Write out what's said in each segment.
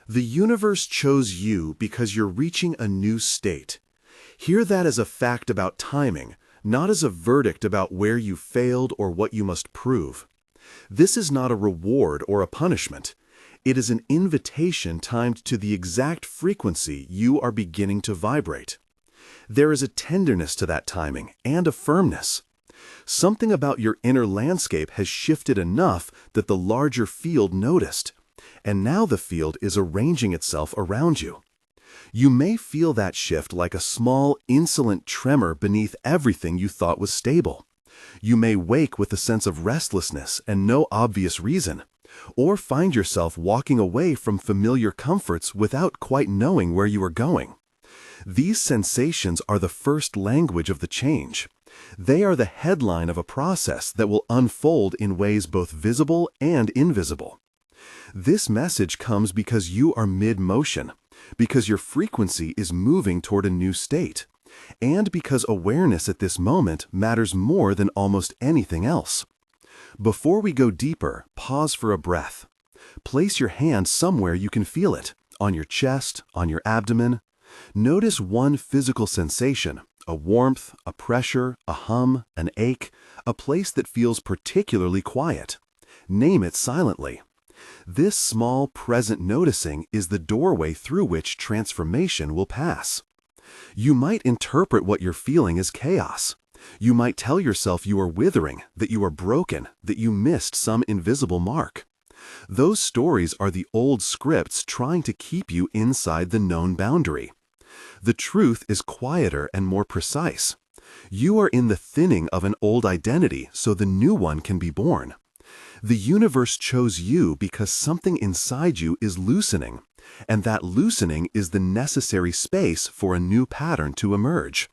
The universe chose you because you're reaching a new state. Hear that as a fact about timing, not as a verdict about where you failed or what you must prove. This is not a reward or a punishment. It is an invitation timed to the exact frequency you are beginning to vibrate. There is a tenderness to that timing and a firmness. Something about your inner landscape has shifted enough that the larger field noticed, and now the field is arranging itself around you. You may feel that shift like a small, insolent tremor beneath everything you thought was stable. You may wake with a sense of restlessness and no obvious reason, or find yourself walking away from familiar comforts without quite knowing where you are going. These sensations are the first language of the change. They are the headline of a process that will unfold in ways both visible and invisible. This message comes because you are mid-motion, because your frequency is moving toward a new state, and because awareness at this moment matters more than almost anything else. Before we go deeper, pause for a breath. Place your hand somewhere you can feel it, on your chest, on your abdomen. Notice one physical sensation, a warmth, a pressure, a hum, an ache, a place that feels particularly quiet. Name it silently. This small, present noticing is the doorway through which transformation will pass. You might interpret what you're feeling as chaos. You might tell yourself you are withering, that you are broken, that you missed some invisible mark. Those stories are the old scripts trying to keep you inside the known boundary. The truth is quieter and more precise. You are in the thinning of an old identity so the new one can be born. The universe chose you because something inside you is loosening, and that loosening is the necessary space for a new pattern to emerge.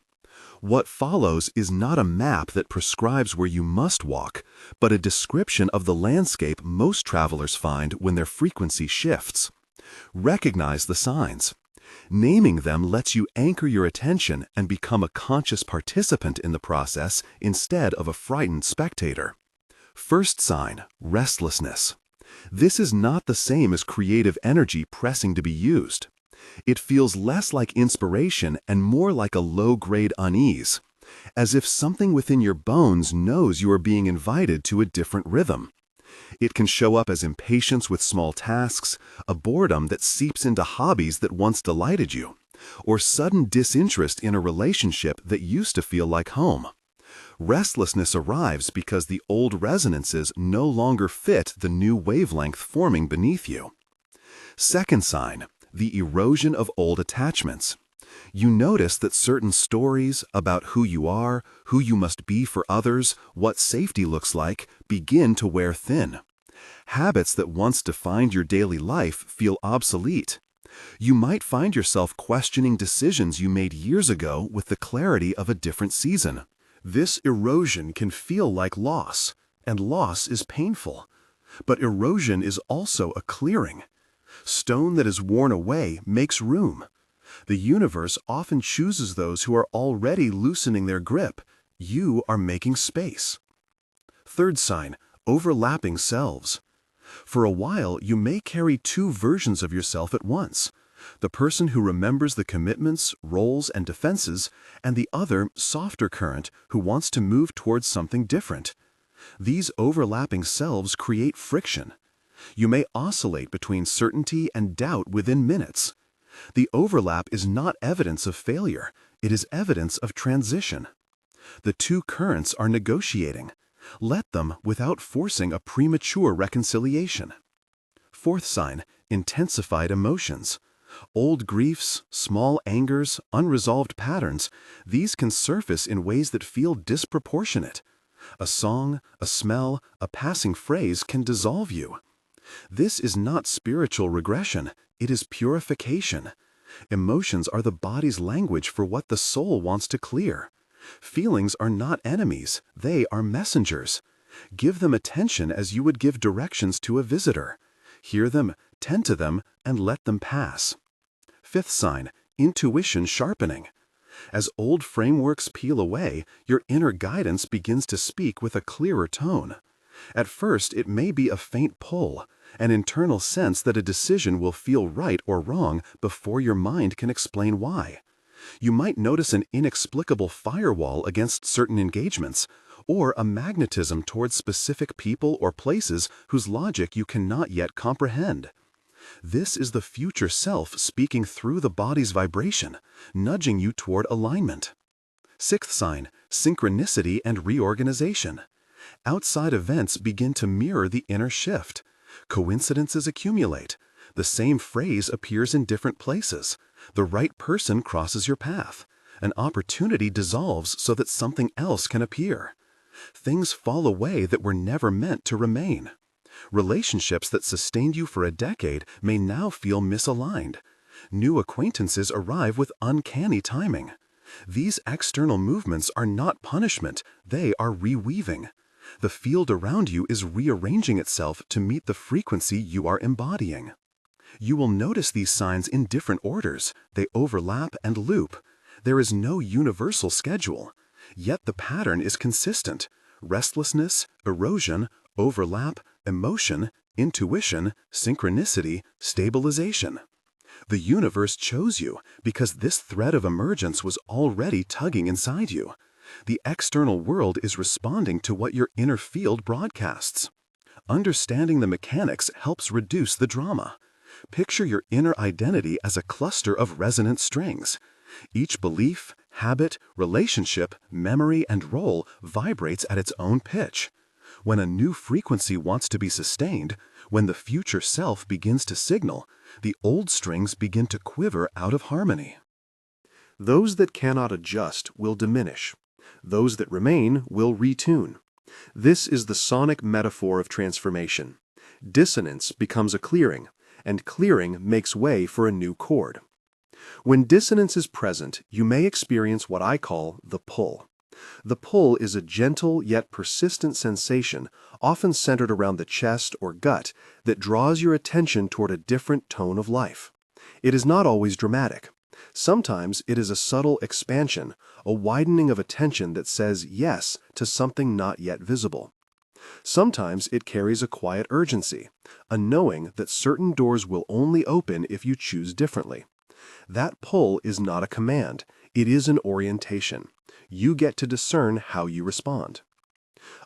What follows is not a map that prescribes where you must walk, but a description of the landscape most travelers find when their frequency shifts. Recognize the signs. Naming them lets you anchor your attention and become a conscious participant in the process instead of a frightened spectator. First sign, restlessness. This is not the same as creative energy pressing to be used. It feels less like inspiration and more like a low-grade unease, as if something within your bones knows you are being invited to a different rhythm. It can show up as impatience with small tasks, a boredom that seeps into hobbies that once delighted you, or sudden disinterest in a relationship that used to feel like home. Restlessness arrives because the old resonances no longer fit the new wavelength forming beneath you. Second sign, the erosion of old attachments. You notice that certain stories about who you are, who you must be for others, what safety looks like, begin to wear thin. Habits that once defined your daily life feel obsolete. You might find yourself questioning decisions you made years ago with the clarity of a different season. This erosion can feel like loss, and loss is painful. But erosion is also a clearing. Stone that is worn away makes room. The universe often chooses those who are already loosening their grip. You are making space. Third sign, overlapping selves. For a while, you may carry two versions of yourself at once. The person who remembers the commitments, roles, and defenses, and the other, softer current, who wants to move towards something different. These overlapping selves create friction. You may oscillate between certainty and doubt within minutes. The overlap is not evidence of failure, it is evidence of transition. The two currents are negotiating. Let them without forcing a premature reconciliation. Fourth sign, intensified emotions. Old griefs, small angers, unresolved patterns, these can surface in ways that feel disproportionate. A song, a smell, a passing phrase can dissolve you. This is not spiritual regression, it is purification. Emotions are the body's language for what the soul wants to clear. Feelings are not enemies, they are messengers. Give them attention as you would give directions to a visitor. Hear them, tend to them, and let them pass. Fifth sign, intuition sharpening. As old frameworks peel away, your inner guidance begins to speak with a clearer tone. At first, it may be a faint pull. an internal sense that a decision will feel right or wrong before your mind can explain why. You might notice an inexplicable firewall against certain engagements, or a magnetism towards specific people or places whose logic you cannot yet comprehend. This is the future self speaking through the body's vibration, nudging you toward alignment. Sixth sign, synchronicity and reorganization. Outside events begin to mirror the inner shift. Coincidences accumulate. The same phrase appears in different places. The right person crosses your path. An opportunity dissolves so that something else can appear. Things fall away that were never meant to remain. Relationships that sustained you for a decade may now feel misaligned. New acquaintances arrive with uncanny timing. These external movements are not punishment, they are reweaving. The field around you is rearranging itself to meet the frequency you are embodying. You will notice these signs in different orders. They overlap and loop. There is no universal schedule. Yet the pattern is consistent. Restlessness, erosion, overlap, emotion, intuition, synchronicity, stabilization. The universe chose you because this thread of emergence was already tugging inside you. The external world is responding to what your inner field broadcasts. Understanding the mechanics helps reduce the drama. Picture your inner identity as a cluster of resonant strings. Each belief, habit, relationship, memory, and role vibrates at its own pitch. When a new frequency wants to be sustained, when the future self begins to signal, the old strings begin to quiver out of harmony. Those that cannot adjust will diminish. Those that remain will retune. This is the sonic metaphor of transformation. Dissonance becomes a clearing, and clearing makes way for a new chord. When dissonance is present, you may experience what I call the pull. The pull is a gentle yet persistent sensation, often centered around the chest or gut, that draws your attention toward a different tone of life. It is not always dramatic. Sometimes it is a subtle expansion, a widening of attention that says yes to something not yet visible. Sometimes it carries a quiet urgency, a knowing that certain doors will only open if you choose differently. That pull is not a command, it is an orientation. You get to discern how you respond.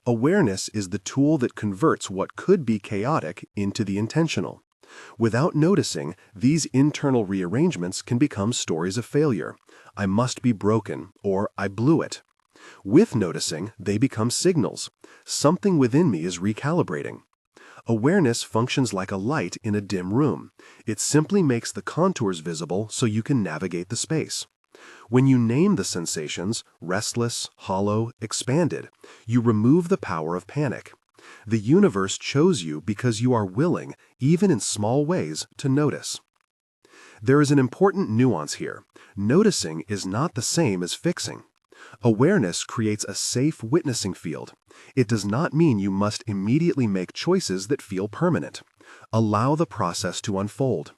Awareness is the tool that converts what could be chaotic into the intentional. Without noticing, these internal rearrangements can become stories of failure. I must be broken, or I blew it. With noticing, they become signals. Something within me is recalibrating. Awareness functions like a light in a dim room. It simply makes the contours visible so you can navigate the space. When you name the sensations, restless, hollow, expanded, you remove the power of panic. The universe chose you because you are willing, even in small ways, to notice. There is an important nuance here. Noticing is not the same as fixing. Awareness creates a safe witnessing field. It does not mean you must immediately make choices that feel permanent. Allow the process to unfold.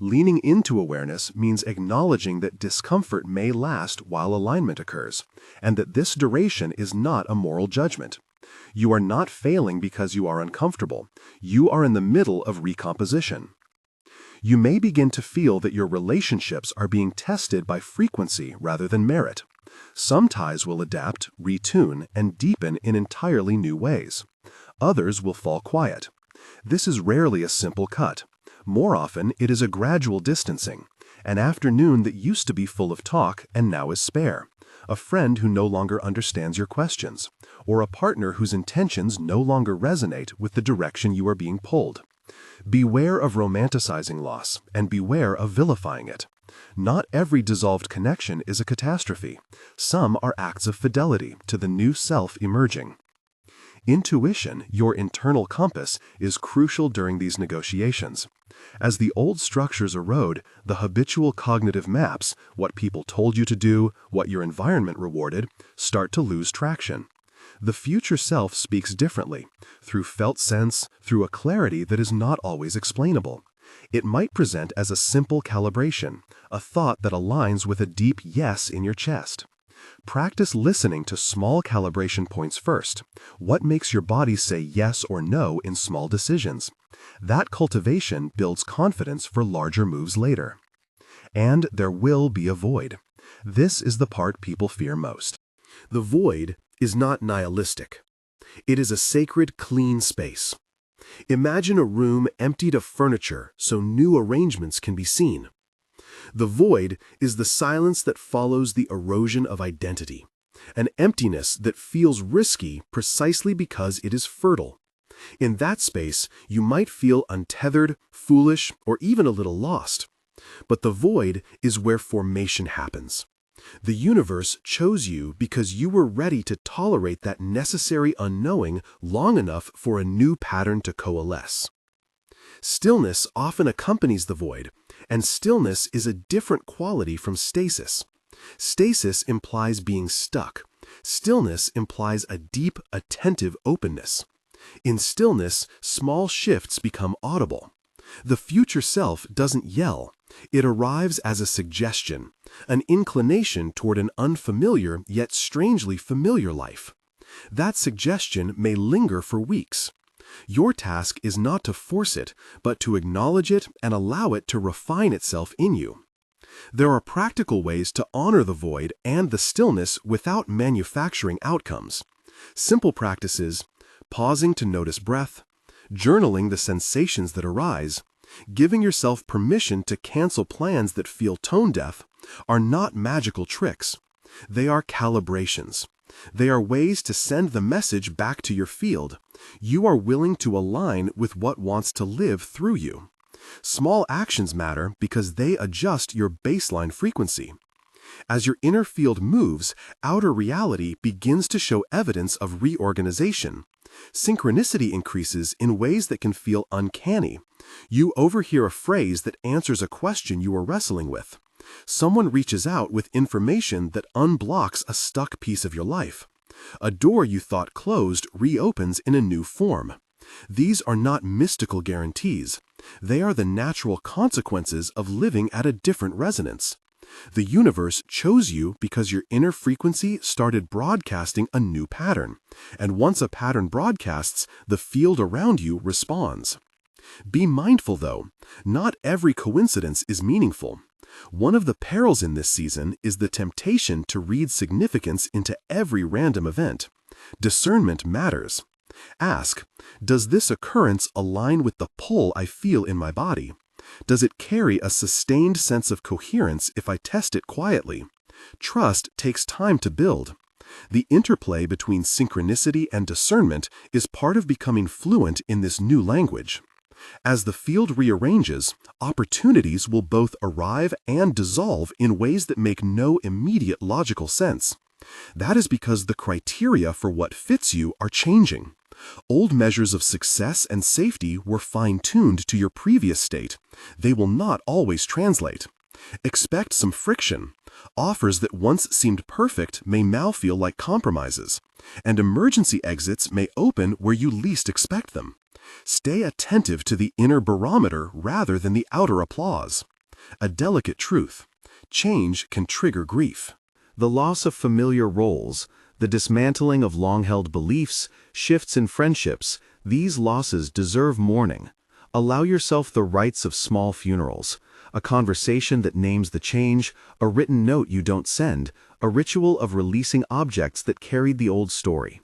Leaning into awareness means acknowledging that discomfort may last while alignment occurs, and that this duration is not a moral judgment. You are not failing because you are uncomfortable. You are in the middle of recomposition. You may begin to feel that your relationships are being tested by frequency rather than merit. Some ties will adapt, retune, and deepen in entirely new ways. Others will fall quiet. This is rarely a simple cut. More often, it is a gradual distancing. An afternoon that used to be full of talk and now is spare. A friend who no longer understands your questions. Or a partner whose intentions no longer resonate with the direction you are being pulled. Beware of romanticizing loss, and beware of vilifying it. Not every dissolved connection is a catastrophe. Some are acts of fidelity to the new self emerging. Intuition, your internal compass, is crucial during these negotiations. As the old structures erode, the habitual cognitive maps, what people told you to do, what your environment rewarded, start to lose traction. The future self speaks differently, through felt sense, through a clarity that is not always explainable. It might present as a simple calibration, a thought that aligns with a deep yes in your chest. Practice listening to small calibration points first. What makes your body say yes or no in small decisions? That cultivation builds confidence for larger moves later. And there will be a void. This is the part people fear most. The void is not nihilistic. It is a sacred, clean space. Imagine a room emptied of furniture so new arrangements can be seen. The void is the silence that follows the erosion of identity, an emptiness that feels risky precisely because it is fertile. In that space, you might feel untethered, foolish, or even a little lost. But the void is where formation happens. The universe chose you because you were ready to tolerate that necessary unknowing long enough for a new pattern to coalesce. Stillness often accompanies the void, and stillness is a different quality from stasis. Stasis implies being stuck. Stillness implies a deep, attentive openness. In stillness, small shifts become audible. The future self doesn't yell. It arrives as a suggestion, an inclination toward an unfamiliar yet strangely familiar life. That suggestion may linger for weeks. Your task is not to force it, but to acknowledge it and allow it to refine itself in you. There are practical ways to honor the void and the stillness without manufacturing outcomes. Simple practices: pausing to notice breath, journaling the sensations that arise, giving yourself permission to cancel plans that feel tone-deaf, are not magical tricks. They are calibrations. They are ways to send the message back to your field. You are willing to align with what wants to live through you. Small actions matter because they adjust your baseline frequency. As your inner field moves, outer reality begins to show evidence of reorganization. Synchronicity increases in ways that can feel uncanny. You overhear a phrase that answers a question you are wrestling with. Someone reaches out with information that unblocks a stuck piece of your life. A door you thought closed reopens in a new form. These are not mystical guarantees. They are the natural consequences of living at a different resonance. The universe chose you because your inner frequency started broadcasting a new pattern. And once a pattern broadcasts, the field around you responds. Be mindful, though. Not every coincidence is meaningful. One of the perils in this season is the temptation to read significance into every random event. Discernment matters. Ask, does this occurrence align with the pull I feel in my body? Does it carry a sustained sense of coherence if I test it quietly? Trust takes time to build. The interplay between synchronicity and discernment is part of becoming fluent in this new language. As the field rearranges, opportunities will both arrive and dissolve in ways that make no immediate logical sense. That is because the criteria for what fits you are changing. Old measures of success and safety were fine-tuned to your previous state. They will not always translate. Expect some friction. Offers that once seemed perfect may now feel like compromises, and emergency exits may open where you least expect them. Stay attentive to the inner barometer rather than the outer applause. A delicate truth: change can trigger grief. The loss of familiar roles, the dismantling of long-held beliefs, shifts in friendships, these losses deserve mourning. Allow yourself the rites of small funerals, a conversation that names the change, a written note you don't send, a ritual of releasing objects that carried the old story.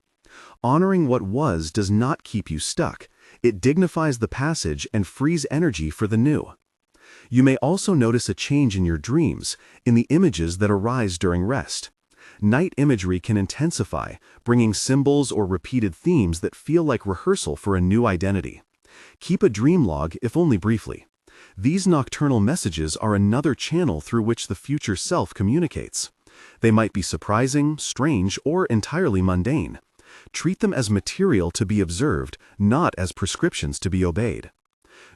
Honoring what was does not keep you stuck. It dignifies the passage and frees energy for the new. You may also notice a change in your dreams, in the images that arise during rest. Night imagery can intensify, bringing symbols or repeated themes that feel like rehearsal for a new identity. Keep a dream log, if only briefly. These nocturnal messages are another channel through which the future self communicates. They might be surprising, strange, or entirely mundane. Treat them as material to be observed, not as prescriptions to be obeyed.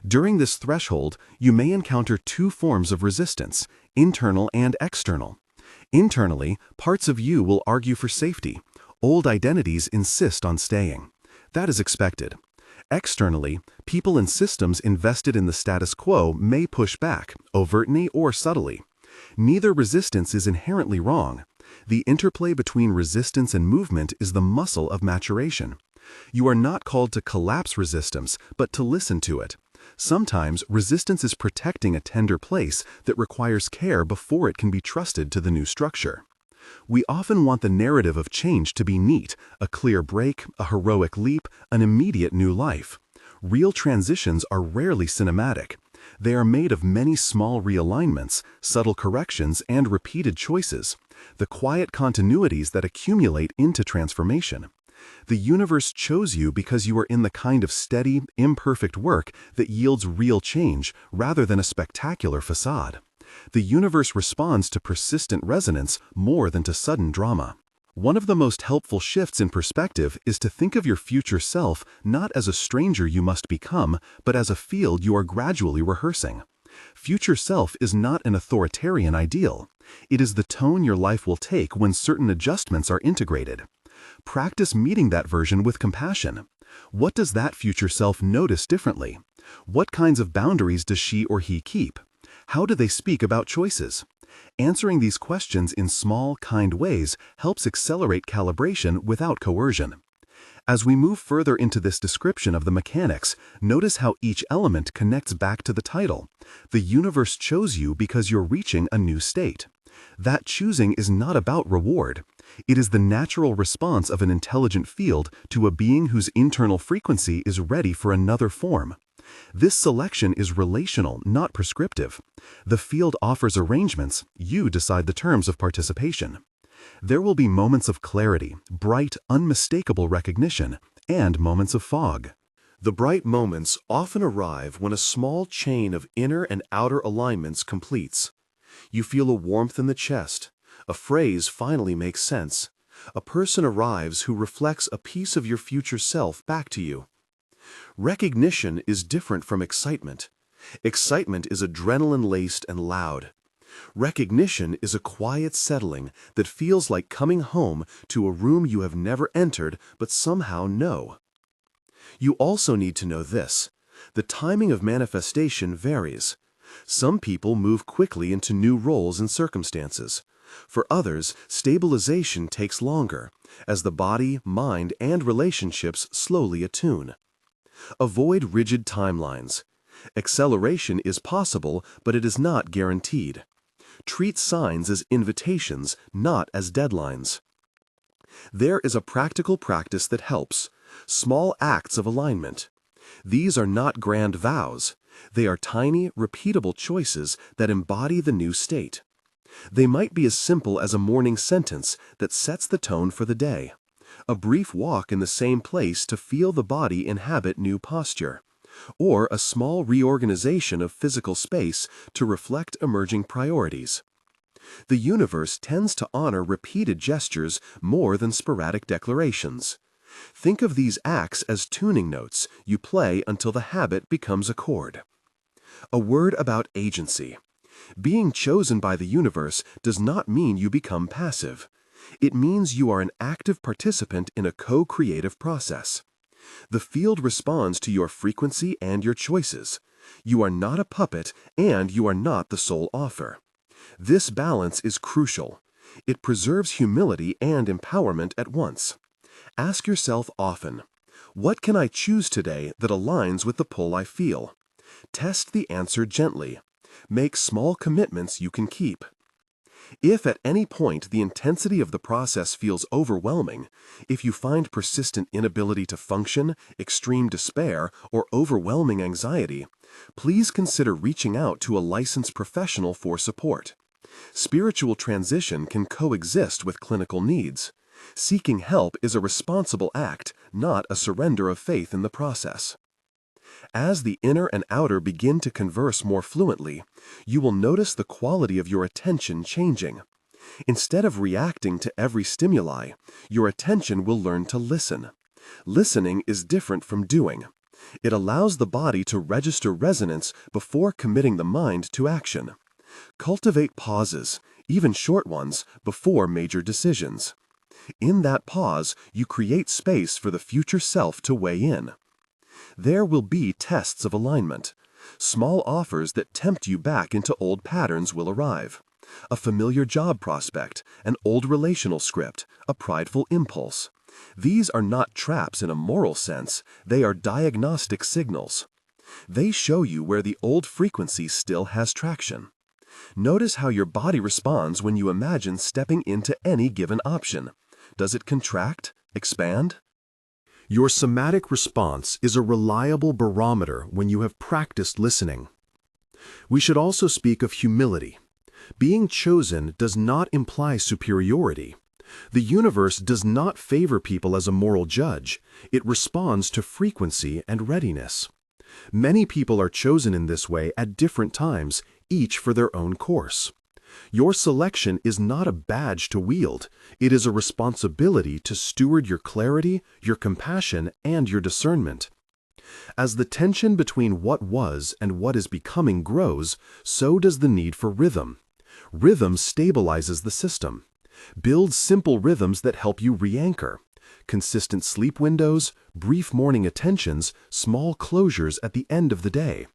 During this threshold, you may encounter two forms of resistance, internal and external. Internally, parts of you will argue for safety. Old identities insist on staying. That is expected. Externally, people and systems invested in the status quo may push back, overtly or subtly. Neither resistance is inherently wrong. The interplay between resistance and movement is the muscle of maturation. You are not called to collapse resistance, but to listen to it. Sometimes resistance is protecting a tender place that requires care before it can be trusted to the new structure. We often want the narrative of change to be neat, a clear break, a heroic leap, an immediate new life. Real transitions are rarely cinematic. They are made of many small realignments, subtle corrections, and repeated choices, the quiet continuities that accumulate into transformation. The universe chose you because you are in the kind of steady, imperfect work that yields real change rather than a spectacular facade. The universe responds to persistent resonance more than to sudden drama. One of the most helpful shifts in perspective is to think of your future self not as a stranger you must become, but as a field you are gradually rehearsing. Future self is not an authoritarian ideal. It is the tone your life will take when certain adjustments are integrated. Practice meeting that version with compassion. What does that future self notice differently? What kinds of boundaries does she or he keep? How do they speak about choices? Answering these questions in small, kind ways helps accelerate calibration without coercion. As we move further into this description of the mechanics, notice how each element connects back to the title. The universe chose you because you're reaching a new state. That choosing is not about reward. It is the natural response of an intelligent field to a being whose internal frequency is ready for another form. This selection is relational, not prescriptive. The field offers arrangements, you decide the terms of participation. There will be moments of clarity, bright, unmistakable recognition, and moments of fog. The bright moments often arrive when a small chain of inner and outer alignments completes. You feel a warmth in the chest. A phrase finally makes sense. A person arrives who reflects a piece of your future self back to you. Recognition is different from excitement. Excitement is adrenaline-laced and loud. Recognition is a quiet settling that feels like coming home to a room you have never entered but somehow know. You also need to know this: the timing of manifestation varies. Some people move quickly into new roles and circumstances. For others, stabilization takes longer, as the body, mind, and relationships slowly attune. Avoid rigid timelines. Acceleration is possible, but it is not guaranteed. Treat signs as invitations, not as deadlines. There is a practical practice that helps: small acts of alignment. These are not grand vows. They are tiny, repeatable choices that embody the new state. They might be as simple as a morning sentence that sets the tone for the day, a brief walk in the same place to feel the body inhabit new posture, or a small reorganization of physical space to reflect emerging priorities. The universe tends to honor repeated gestures more than sporadic declarations. Think of these acts as tuning notes you play until the habit becomes a chord. A word about agency. Being chosen by the universe does not mean you become passive. It means you are an active participant in a co-creative process. The field responds to your frequency and your choices. You are not a puppet, and you are not the sole author. This balance is crucial. It preserves humility and empowerment at once. Ask yourself often, what can I choose today that aligns with the pull I feel? Test the answer gently. Make small commitments you can keep. If at any point the intensity of the process feels overwhelming, if you find persistent inability to function, extreme despair, or overwhelming anxiety, please consider reaching out to a licensed professional for support. Spiritual transition can coexist with clinical needs. Seeking help is a responsible act, not a surrender of faith in the process. As the inner and outer begin to converse more fluently, you will notice the quality of your attention changing. Instead of reacting to every stimuli, your attention will learn to listen. Listening is different from doing. It allows the body to register resonance before committing the mind to action. Cultivate pauses, even short ones, before major decisions. In that pause, you create space for the future self to weigh in. There will be tests of alignment. Small offers that tempt you back into old patterns will arrive. a familiar job prospect, an old relational script, a prideful impulse. These are not traps in a moral sense, they are diagnostic signals. They show you where the old frequency still has traction. Notice how your body responds when you imagine stepping into any given option. Does it contract, expand? Your somatic response is a reliable barometer when you have practiced listening. We should also speak of humility. Being chosen does not imply superiority. The universe does not favor people as a moral judge. It responds to frequency and readiness. Many people are chosen in this way at different times, each for their own course. Your selection is not a badge to wield. It is a responsibility to steward your clarity, your compassion, and your discernment. As the tension between what was and what is becoming grows, so does the need for rhythm. Rhythm stabilizes the system. Build simple rhythms that help you re-anchor. Consistent sleep windows, brief morning attentions, small closures at the end of the day.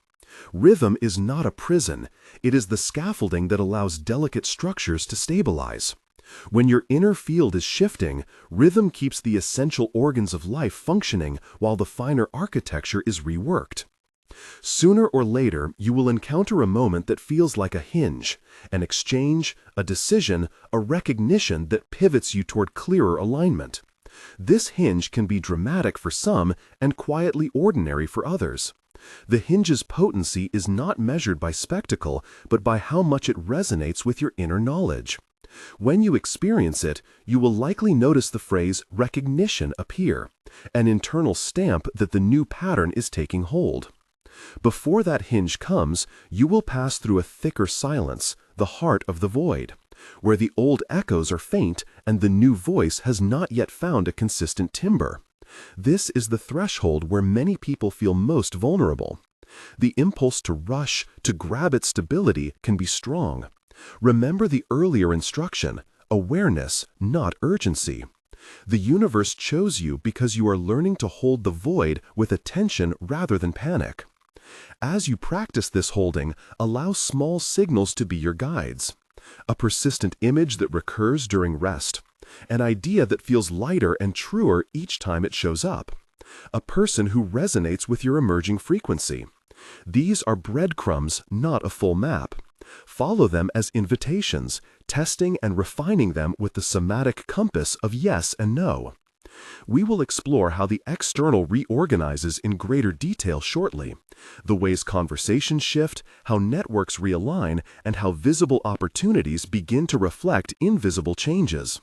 Rhythm is not a prison. It is the scaffolding that allows delicate structures to stabilize. When your inner field is shifting, rhythm keeps the essential organs of life functioning while the finer architecture is reworked. Sooner or later, you will encounter a moment that feels like a hinge, an exchange, a decision, a recognition that pivots you toward clearer alignment. This hinge can be dramatic for some and quietly ordinary for others. The hinge's potency is not measured by spectacle, but by how much it resonates with your inner knowledge. When you experience it, you will likely notice the phrase recognition appear, an internal stamp that the new pattern is taking hold. Before that hinge comes, you will pass through a thicker silence, the heart of the void, where the old echoes are faint and the new voice has not yet found a consistent timbre. This is the threshold where many people feel most vulnerable. The impulse to rush, to grab at stability, can be strong. Remember the earlier instruction, awareness, not urgency. The universe chose you because you are learning to hold the void with attention rather than panic. As you practice this holding, allow small signals to be your guides. A persistent image that recurs during rest. An idea that feels lighter and truer each time it shows up. A person who resonates with your emerging frequency. These are breadcrumbs, not a full map. Follow them as invitations, testing and refining them with the somatic compass of yes and no. We will explore how the external reorganizes in greater detail shortly, the ways conversations shift, how networks realign, and how visible opportunities begin to reflect invisible changes.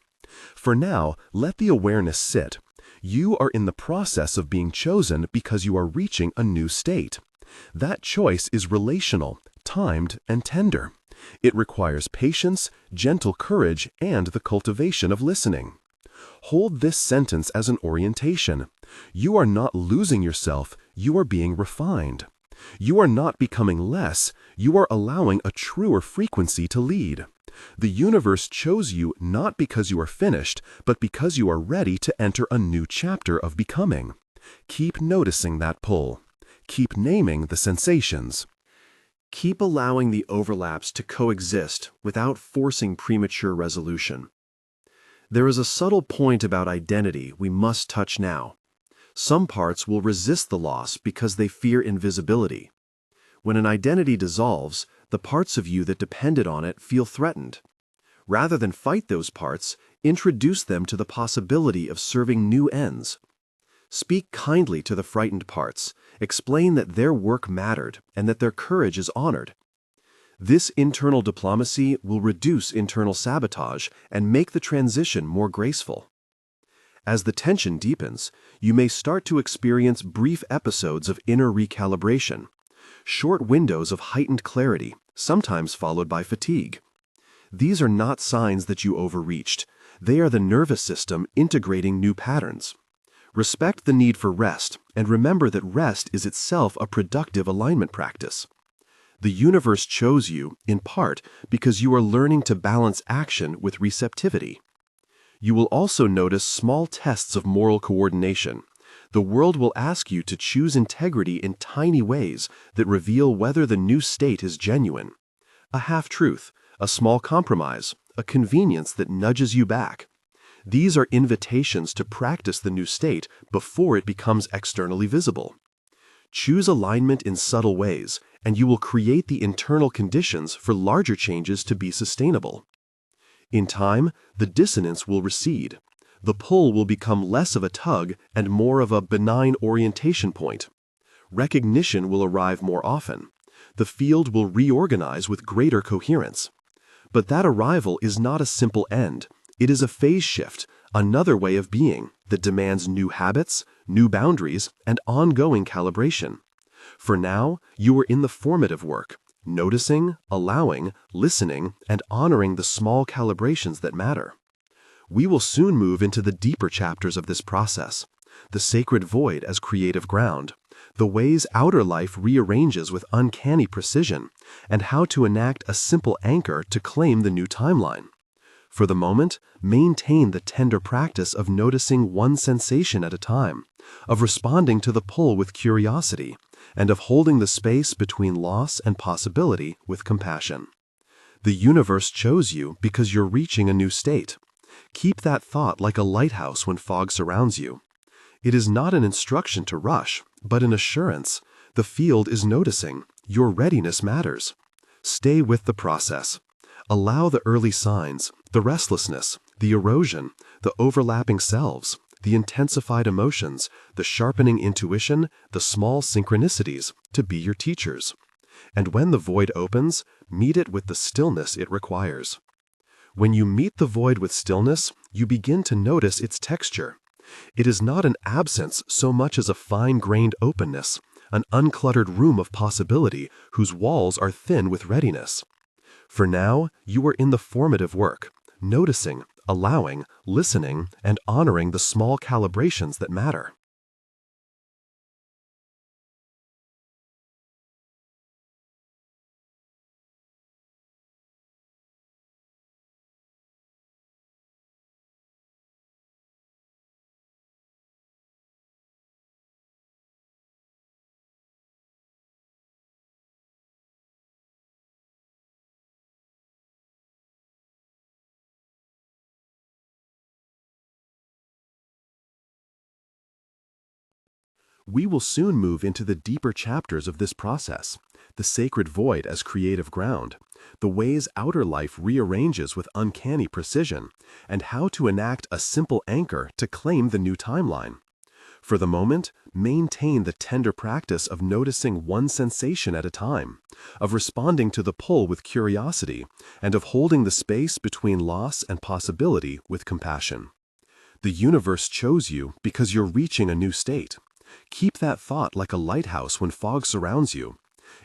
For now, let the awareness sit. You are in the process of being chosen because you are reaching a new state. That choice is relational, timed, and tender. It requires patience, gentle courage, and the cultivation of listening. Hold this sentence as an orientation. You are not losing yourself, you are being refined. You are not becoming less, you are allowing a truer frequency to lead. The universe chose you not because you are finished, but because you are ready to enter a new chapter of becoming. Keep noticing that pull. Keep naming the sensations. Keep allowing the overlaps to coexist without forcing premature resolution. There is a subtle point about identity we must touch now. Some parts will resist the loss because they fear invisibility. When an identity dissolves, the parts of you that depended on it feel threatened. Rather than fight those parts, introduce them to the possibility of serving new ends. Speak kindly to the frightened parts. Explain that their work mattered and that their courage is honored. This internal diplomacy will reduce internal sabotage and make the transition more graceful. As the tension deepens, you may start to experience brief episodes of inner recalibration, short windows of heightened clarity, sometimes followed by fatigue. These are not signs that you overreached. They are the nervous system integrating new patterns. Respect the need for rest, and remember that rest is itself a productive alignment practice. The universe chose you, in part, because you are learning to balance action with receptivity. You will also notice small tests of moral coordination. The world will ask you to choose integrity in tiny ways that reveal whether the new state is genuine. A half-truth, a small compromise, a convenience that nudges you back. These are invitations to practice the new state before it becomes externally visible. Choose alignment in subtle ways, and you will create the internal conditions for larger changes to be sustainable. In time, the dissonance will recede. The pull will become less of a tug and more of a benign orientation point. Recognition will arrive more often. The field will reorganize with greater coherence. But that arrival is not a simple end. It is a phase shift, another way of being that demands new habits, new boundaries, and ongoing calibration. For now, you are in the formative work, noticing, allowing, listening, and honoring the small calibrations that matter. We will soon move into the deeper chapters of this process, the sacred void as creative ground, the ways outer life rearranges with uncanny precision, and how to enact a simple anchor to claim the new timeline. For the moment, maintain the tender practice of noticing one sensation at a time, of responding to the pull with curiosity, and of holding the space between loss and possibility with compassion. The universe chose you because you're reaching a new state. Keep that thought like a lighthouse when fog surrounds you. It is not an instruction to rush, but an assurance. The field is noticing. Your readiness matters. Stay with the process. Allow the early signs, the restlessness, the erosion, the overlapping selves, the intensified emotions, the sharpening intuition, the small synchronicities to be your teachers. And when the void opens, meet it with the stillness it requires. When you meet the void with stillness, you begin to notice its texture. It is not an absence so much as a fine-grained openness, an uncluttered room of possibility whose walls are thin with readiness. For now, you are in the formative work, noticing, allowing, listening, and honoring the small calibrations that matter. We will soon move into the deeper chapters of this process, the sacred void as creative ground, the ways outer life rearranges with uncanny precision, and how to enact a simple anchor to claim the new timeline. For the moment, maintain the tender practice of noticing one sensation at a time, of responding to the pull with curiosity, and of holding the space between loss and possibility with compassion. The universe chose you because you're reaching a new state. Keep that thought like a lighthouse when fog surrounds you.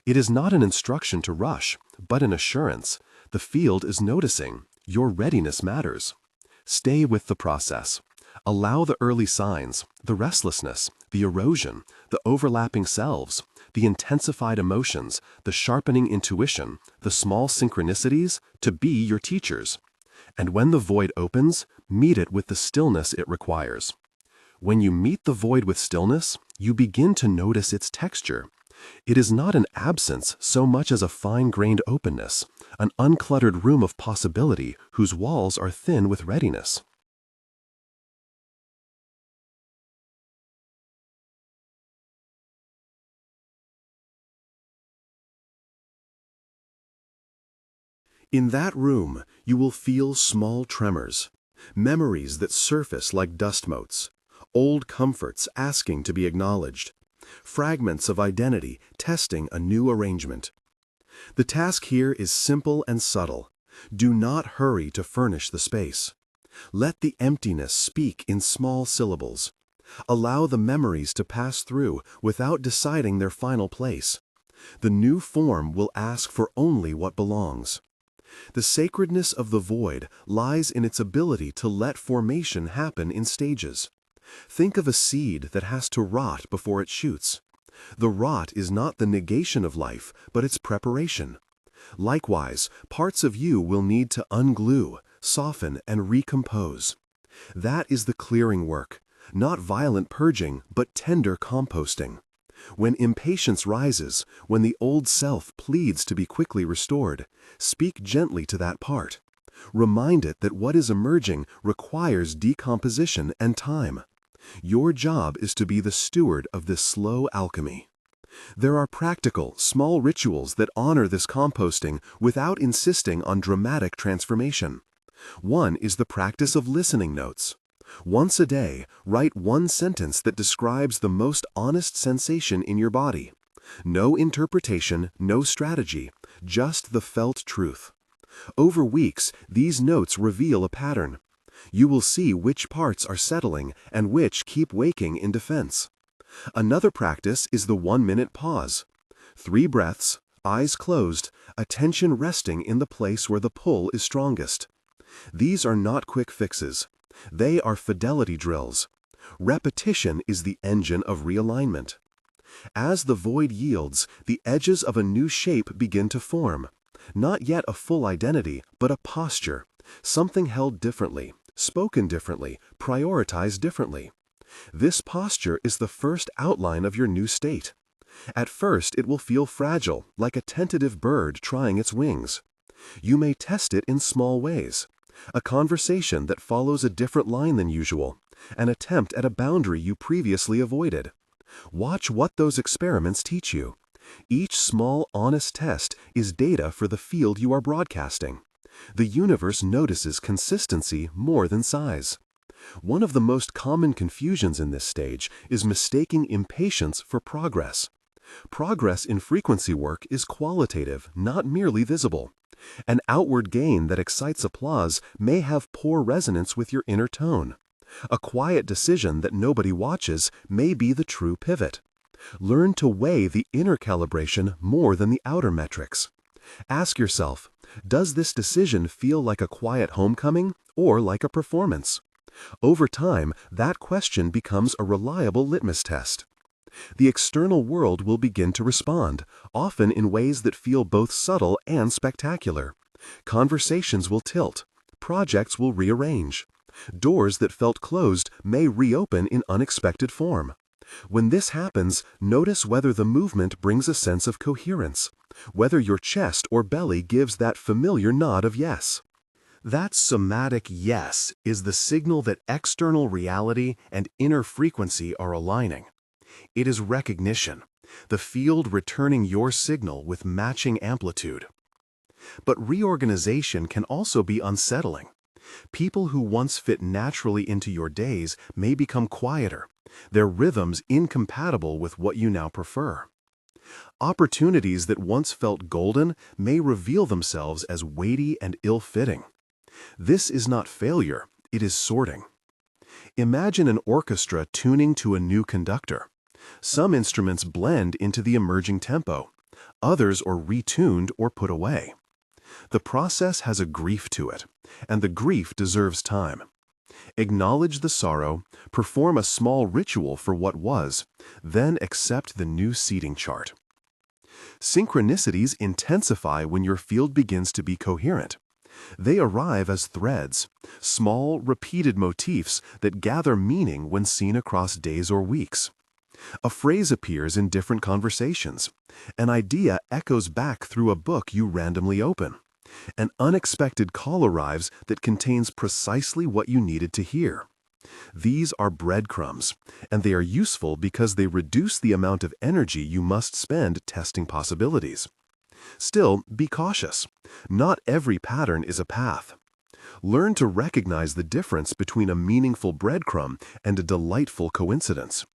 It is not an instruction to rush, but an assurance. The field is noticing. Your readiness matters. Stay with the process. Allow the early signs, the restlessness, the erosion, the overlapping selves, the intensified emotions, the sharpening intuition, the small synchronicities to be your teachers. And when the void opens, meet it with the stillness it requires. When you meet the void with stillness, you begin to notice its texture. It is not an absence so much as a fine-grained openness, an uncluttered room of possibility whose walls are thin with readiness. In that room, you will feel small tremors, memories that surface like dust motes, old comforts asking to be acknowledged, fragments of identity testing a new arrangement. The task here is simple and subtle. Do not hurry to furnish the space. Let the emptiness speak in small syllables. Allow the memories to pass through without deciding their final place. The new form will ask for only what belongs. The sacredness of the void lies in its ability to let formation happen in stages. Think of a seed that has to rot before it shoots. The rot is not the negation of life, but its preparation. Likewise, parts of you will need to unglue, soften, and recompose. That is the clearing work, not violent purging, but tender composting. When impatience rises, when the old self pleads to be quickly restored, speak gently to that part. Remind it that what is emerging requires decomposition and time. Your job is to be the steward of this slow alchemy. There are practical, small rituals that honor this composting without insisting on dramatic transformation. One is the practice of listening notes. Once a day, write one sentence that describes the most honest sensation in your body. No interpretation, no strategy, just the felt truth. Over weeks, these notes reveal a pattern. You will see which parts are settling and which keep waking in defense. Another practice is the 1-minute pause. 3 breaths, eyes closed, attention resting in the place where the pull is strongest. These are not quick fixes. They are fidelity drills. Repetition is the engine of realignment. As the void yields, the edges of a new shape begin to form. Not yet a full identity, but a posture, something held differently, spoken differently, prioritized differently. This posture is the first outline of your new state. At first, it will feel fragile, like a tentative bird trying its wings. You may test it in small ways. A conversation that follows a different line than usual, an attempt at a boundary you previously avoided. Watch what those experiments teach you. Each small, honest test is data for the field you are broadcasting. The universe notices consistency more than size. One of the most common confusions in this stage is mistaking impatience for progress. Progress in frequency work is qualitative, not merely visible. An outward gain that excites applause may have poor resonance with your inner tone. A quiet decision that nobody watches may be the true pivot. Learn to weigh the inner calibration more than the outer metrics. Ask yourself, does this decision feel like a quiet homecoming or like a performance? Over time, that question becomes a reliable litmus test. The external world will begin to respond, often in ways that feel both subtle and spectacular. Conversations will tilt. Projects will rearrange. Doors that felt closed may reopen in unexpected form. When this happens, notice whether the movement brings a sense of coherence, whether your chest or belly gives that familiar nod of yes. That somatic yes is the signal that external reality and inner frequency are aligning. It is recognition, the field returning your signal with matching amplitude. But reorganization can also be unsettling. People who once fit naturally into your days may become quieter, their rhythms incompatible with what you now prefer. Opportunities that once felt golden may reveal themselves as weighty and ill-fitting. This is not failure, it is sorting. Imagine an orchestra tuning to a new conductor. Some instruments blend into the emerging tempo. Others are retuned or put away. The process has a grief to it, and the grief deserves time. Acknowledge the sorrow, perform a small ritual for what was, then accept the new seating chart. Synchronicities intensify when your field begins to be coherent. They arrive as threads, small, repeated motifs that gather meaning when seen across days or weeks. A phrase appears in different conversations. An idea echoes back through a book you randomly open. An unexpected call arrives that contains precisely what you needed to hear. These are breadcrumbs, and they are useful because they reduce the amount of energy you must spend testing possibilities. Still, be cautious. Not every pattern is a path. Learn to recognize the difference between a meaningful breadcrumb and a delightful coincidence.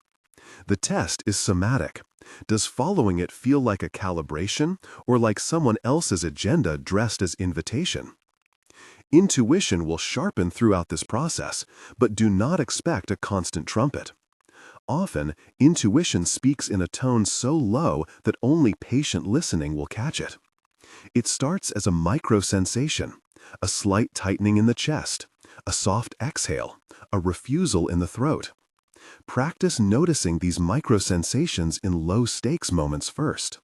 The test is somatic. Does following it feel like a calibration or like someone else's agenda dressed as invitation? Intuition will sharpen throughout this process, but do not expect a constant trumpet. Often, intuition speaks in a tone so low that only patient listening will catch it. It starts as a micro-sensation, a slight tightening in the chest, a soft exhale, a refusal in the throat. Practice noticing these micro-sensations in low-stakes moments first.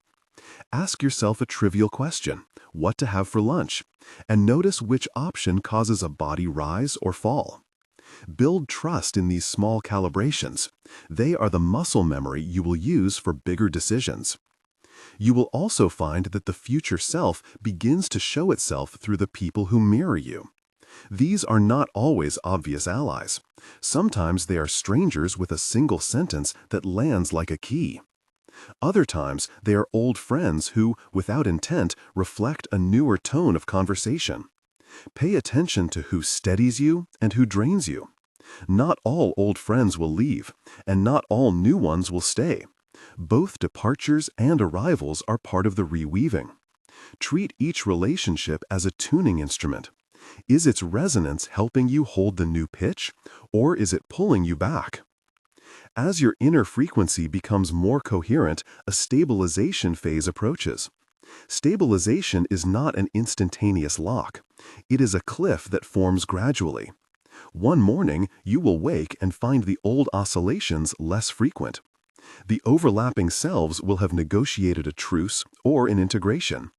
Ask yourself a trivial question, what to have for lunch, and notice which option causes a body rise or fall. Build trust in these small calibrations. They are the muscle memory you will use for bigger decisions. You will also find that the future self begins to show itself through the people who mirror you. These are not always obvious allies. Sometimes they are strangers with a single sentence that lands like a key. Other times, they are old friends who, without intent, reflect a newer tone of conversation. Pay attention to who steadies you and who drains you. Not all old friends will leave, and not all new ones will stay. Both departures and arrivals are part of the reweaving. Treat each relationship as a tuning instrument. Is its resonance helping you hold the new pitch, or is it pulling you back? As your inner frequency becomes more coherent, a stabilization phase approaches. Stabilization is not an instantaneous lock. It is a cliff that forms gradually. One morning, you will wake and find the old oscillations less frequent. The overlapping selves will have negotiated a truce or an integration.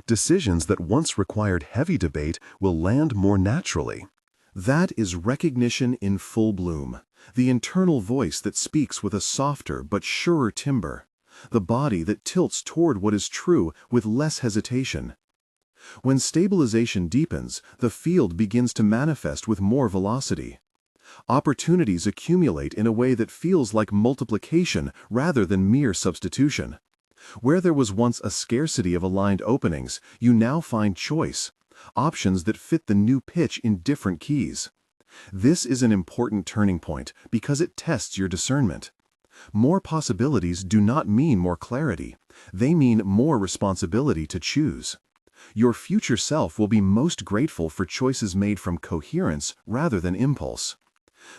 Decisions that once required heavy debate will land more naturally. That is recognition in full bloom, the internal voice that speaks with a softer but surer timbre, the body that tilts toward what is true with less hesitation. When stabilization deepens, the field begins to manifest with more velocity. Opportunities accumulate in a way that feels like multiplication rather than mere substitution. Where there was once a scarcity of aligned openings, you now find choice, options that fit the new pitch in different keys. This is an important turning point because it tests your discernment. More possibilities do not mean more clarity. They mean more responsibility to choose. Your future self will be most grateful for choices made from coherence rather than impulse.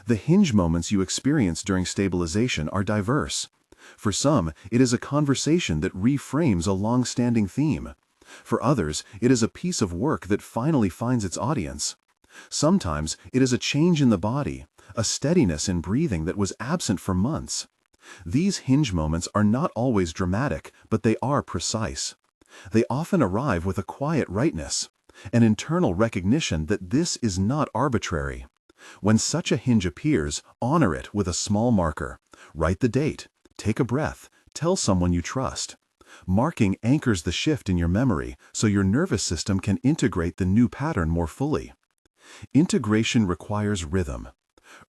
The hinge moments you experience during stabilization are diverse. For some, it is a conversation that reframes a long-standing theme. For others, it is a piece of work that finally finds its audience. Sometimes, it is a change in the body, a steadiness in breathing that was absent for months. These hinge moments are not always dramatic, but they are precise. They often arrive with a quiet rightness, an internal recognition that this is not arbitrary. When such a hinge appears, honor it with a small marker. Write the date. Take a breath. Tell someone you trust. Marking anchors the shift in your memory so your nervous system can integrate the new pattern more fully. Integration requires rhythm.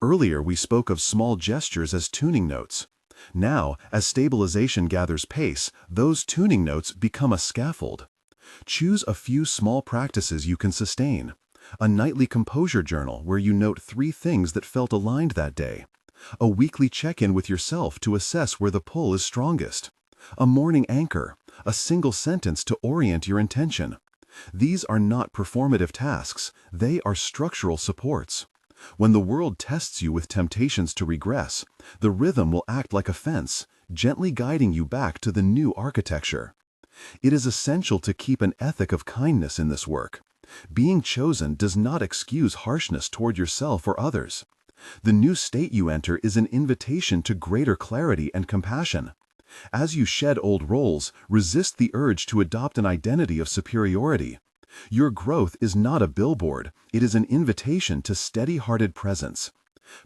Earlier we spoke of small gestures as tuning notes. Now, as stabilization gathers pace, those tuning notes become a scaffold. Choose a few small practices you can sustain. A nightly composure journal where you note 3 things that felt aligned that day. A weekly check-in with yourself to assess where the pull is strongest. A morning anchor, a single sentence to orient your intention. These are not performative tasks, they are structural supports. When the world tests you with temptations to regress, the rhythm will act like a fence, gently guiding you back to the new architecture. It is essential to keep an ethic of kindness in this work. Being chosen does not excuse harshness toward yourself or others. The new state you enter is an invitation to greater clarity and compassion. As you shed old roles, resist the urge to adopt an identity of superiority. Your growth is not a billboard, it is an invitation to steady-hearted presence.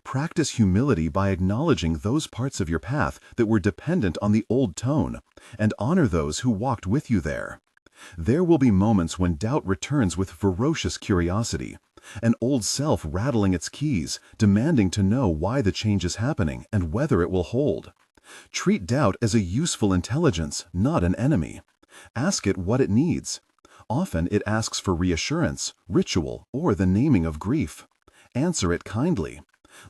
Practice humility by acknowledging those parts of your path that were dependent on the old tone, and honor those who walked with you there. There will be moments when doubt returns with ferocious curiosity, an old self rattling its keys, demanding to know why the change is happening and whether it will hold. Treat doubt as a useful intelligence, not an enemy. Ask it what it needs. Often it asks for reassurance, ritual, or the naming of grief. Answer it kindly.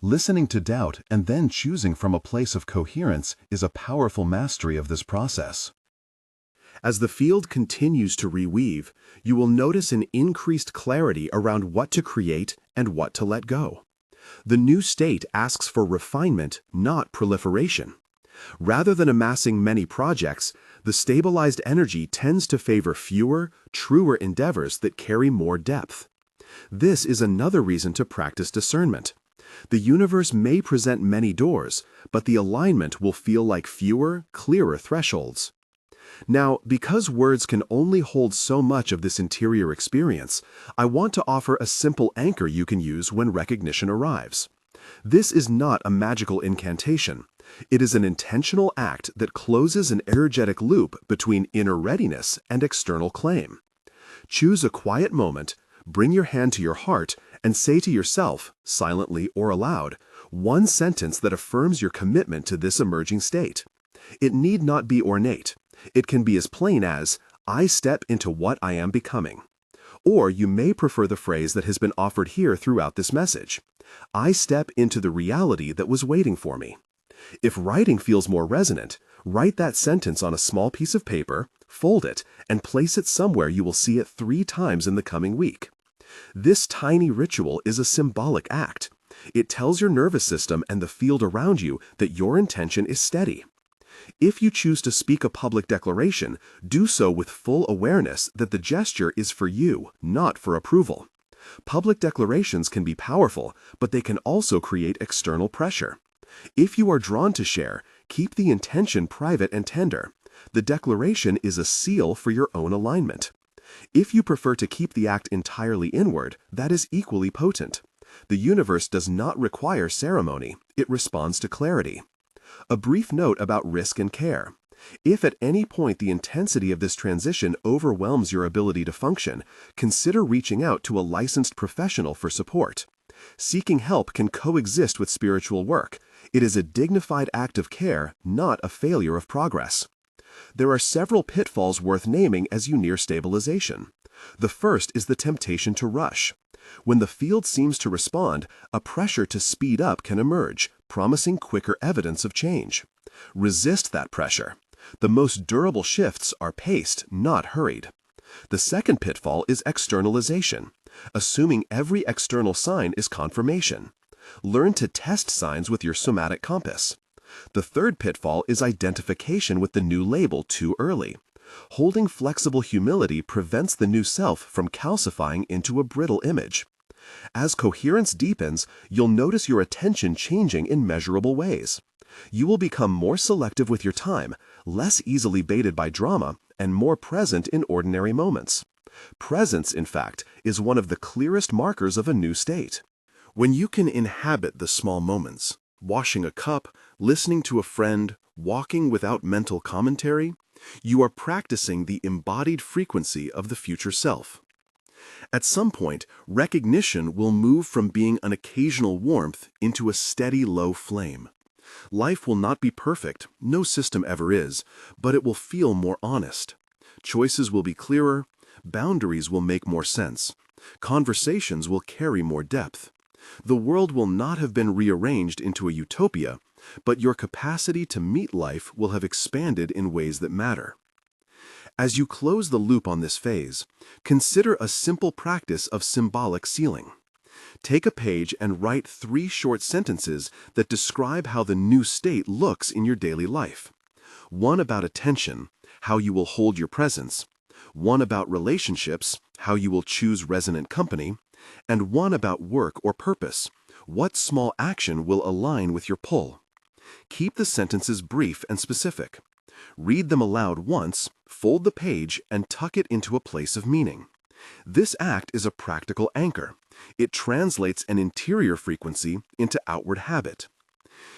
Listening to doubt and then choosing from a place of coherence is a powerful mastery of this process. As the field continues to reweave, you will notice an increased clarity around what to create and what to let go. The new state asks for refinement, not proliferation. Rather than amassing many projects, the stabilized energy tends to favor fewer, truer endeavors that carry more depth. This is another reason to practice discernment. The universe may present many doors, but the alignment will feel like fewer, clearer thresholds. Now, because words can only hold so much of this interior experience, I want to offer a simple anchor you can use when recognition arrives. This is not a magical incantation. It is an intentional act that closes an energetic loop between inner readiness and external claim. Choose a quiet moment, bring your hand to your heart, and say to yourself, silently or aloud, one sentence that affirms your commitment to this emerging state. It need not be ornate. It can be as plain as, I step into what I am becoming. Or you may prefer the phrase that has been offered here throughout this message. I step into the reality that was waiting for me. If writing feels more resonant, write that sentence on a small piece of paper, fold it, and place it somewhere you will see it 3 times in the coming week. This tiny ritual is a symbolic act. It tells your nervous system and the field around you that your intention is steady. If you choose to speak a public declaration, do so with full awareness that the gesture is for you, not for approval. Public declarations can be powerful, but they can also create external pressure. If you are drawn to share, keep the intention private and tender. The declaration is a seal for your own alignment. If you prefer to keep the act entirely inward, that is equally potent. The universe does not require ceremony, it responds to clarity. A brief note about risk and care. If at any point the intensity of this transition overwhelms your ability to function, consider reaching out to a licensed professional for support. Seeking help can coexist with spiritual work. It is a dignified act of care, not a failure of progress. There are several pitfalls worth naming as you near stabilization. The first is the temptation to rush. When the field seems to respond, a pressure to speed up can emerge, promising quicker evidence of change. Resist that pressure. The most durable shifts are paced, not hurried. The second pitfall is externalization, assuming every external sign is confirmation. Learn to test signs with your somatic compass. The third pitfall is identification with the new label too early. Holding flexible humility prevents the new self from calcifying into a brittle image. As coherence deepens, you'll notice your attention changing in measurable ways. You will become more selective with your time, less easily baited by drama, and more present in ordinary moments. Presence, in fact, is one of the clearest markers of a new state. When you can inhabit the small moments, washing a cup, listening to a friend, walking without mental commentary, you are practicing the embodied frequency of the future self. At some point, recognition will move from being an occasional warmth into a steady low flame. Life will not be perfect, no system ever is, but it will feel more honest. Choices will be clearer, boundaries will make more sense, conversations will carry more depth. The world will not have been rearranged into a utopia, but your capacity to meet life will have expanded in ways that matter. As you close the loop on this phase, consider a simple practice of symbolic sealing. Take a page and write 3 short sentences that describe how the new state looks in your daily life. One about attention, how you will hold your presence. One about relationships, how you will choose resonant company. And one about work or purpose, what small action will align with your pull. Keep the sentences brief and specific. Read them aloud once, fold the page, and tuck it into a place of meaning. This act is a practical anchor. It translates an interior frequency into outward habit.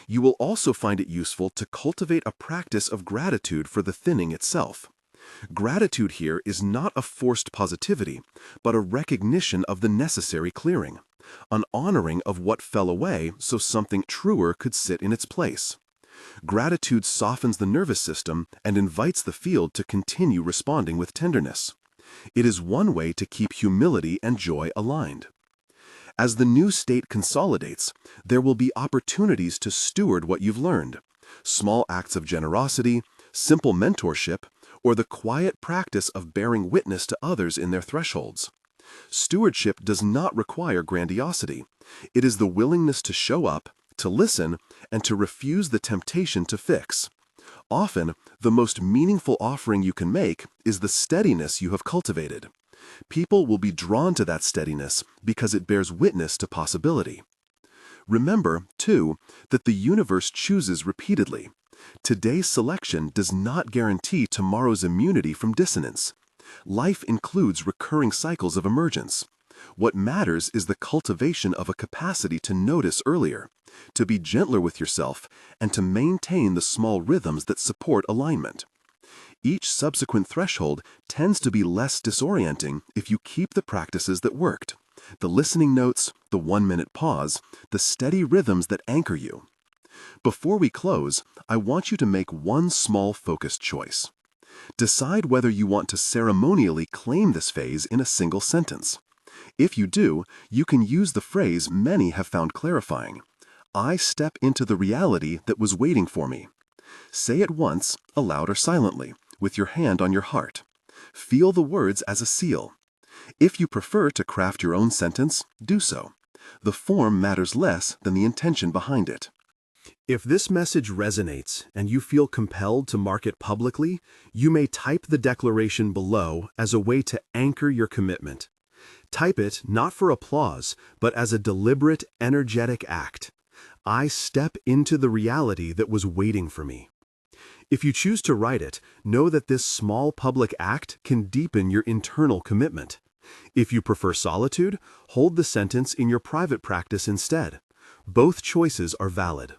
You will also find it useful to cultivate a practice of gratitude for the thinning itself. Gratitude here is not a forced positivity, but a recognition of the necessary clearing, an honoring of what fell away so something truer could sit in its place. Gratitude softens the nervous system and invites the field to continue responding with tenderness. It is one way to keep humility and joy aligned. As the new state consolidates, there will be opportunities to steward what you've learned. Small acts of generosity, simple mentorship, or the quiet practice of bearing witness to others in their thresholds. Stewardship does not require grandiosity. It is the willingness to show up, to listen, and to refuse the temptation to fix. Often, the most meaningful offering you can make is the steadiness you have cultivated. People will be drawn to that steadiness because it bears witness to possibility. Remember, too, that the universe chooses repeatedly. Today's selection does not guarantee tomorrow's immunity from dissonance. Life includes recurring cycles of emergence. What matters is the cultivation of a capacity to notice earlier, to be gentler with yourself, and to maintain the small rhythms that support alignment. Each subsequent threshold tends to be less disorienting if you keep the practices that worked, the listening notes, the 1-minute pause, the steady rhythms that anchor you. Before we close, I want you to make one small focused choice. Decide whether you want to ceremonially claim this phase in a single sentence. If you do, you can use the phrase many have found clarifying. I step into the reality that was waiting for me. Say it once, aloud or silently, with your hand on your heart. Feel the words as a seal. If you prefer to craft your own sentence, do so. The form matters less than the intention behind it. If this message resonates and you feel compelled to mark it publicly, you may type the declaration below as a way to anchor your commitment. Type it not for applause, but as a deliberate, energetic act. I step into the reality that was waiting for me. If you choose to write it, know that this small public act can deepen your internal commitment. If you prefer solitude, hold the sentence in your private practice instead. Both choices are valid.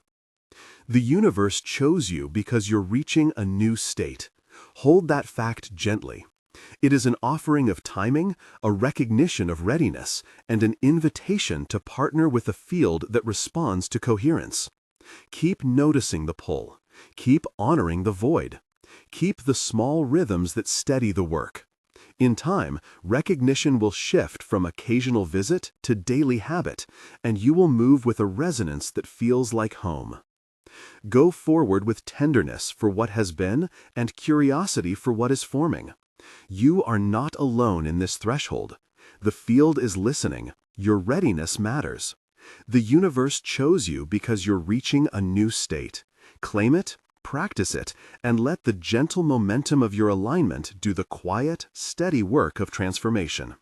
The universe chose you because you're reaching a new state. Hold that fact gently. It is an offering of timing, a recognition of readiness, and an invitation to partner with a field that responds to coherence. Keep noticing the pull. Keep honoring the void. Keep the small rhythms that steady the work. In time, recognition will shift from occasional visit to daily habit, and you will move with a resonance that feels like home. Go forward with tenderness for what has been and curiosity for what is forming. You are not alone in this threshold. The field is listening. Your readiness matters. The universe chose you because you're reaching a new state. Claim it, practice it, and let the gentle momentum of your alignment do the quiet, steady work of transformation.